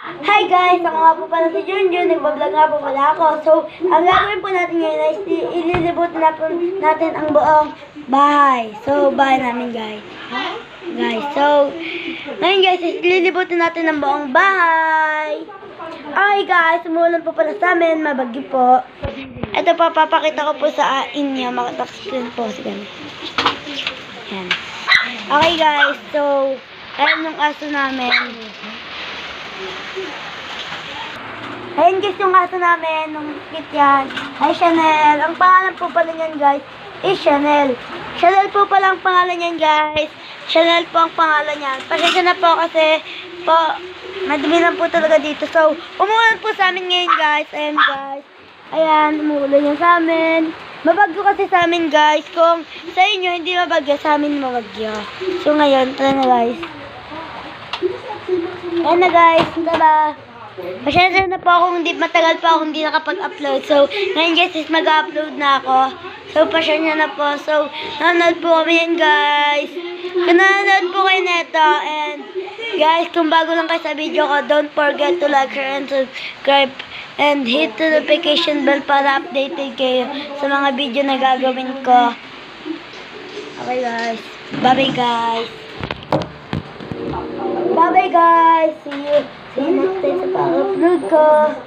Hi guys! Ako nga po pala si Junjun. Nagbablog nga po pala ako. So, ang gagawin po natin ngayon ay ililibot na po natin ang buong bahay. So, bahay namin guys. So, ngayon guys, ililibutin natin ang buong bahay. Okay guys, umulan po pala sa amin. Mabagyo po. Ito po, papakita ko po sa inyo. Makatap-screen po. Sige. Yan. Okay guys, so, ayan yung aso namin. Ayan guys yung aso namin, nung kit yan. Ay, Chanel. Ang pangalan po pala niyan guys, is Chanel. Chanel po pala ang pangalan niyan guys. Chanel po ang pangalan niyan. Pasensya na po kasi po, madumi lang po talaga dito. So, umuulan po sa amin ngayon guys. Ayan guys. Ayan, umuulan yan sa amin. Mabagyo kasi sa amin guys. Kung sa inyo hindi mabagyo, sa amin mabagyo. So ngayon, tara na guys. Ayan na guys, tada. Pasensya na po ako, matagal pa ako hindi nakapag-upload. So, ngayon guys is mag-upload na ako. So, pasensya na po. So, nanonood po kami yan guys. Kung nanonood po kayo neto. And guys, kung bago lang kayo sa video ko, don't forget to like, share, and subscribe. And hit the notification bell para updated kayo sa mga video na gagawin ko. Okay guys. Bye-bye guys. Bye-bye guys. See you next time sa pag-upload ko.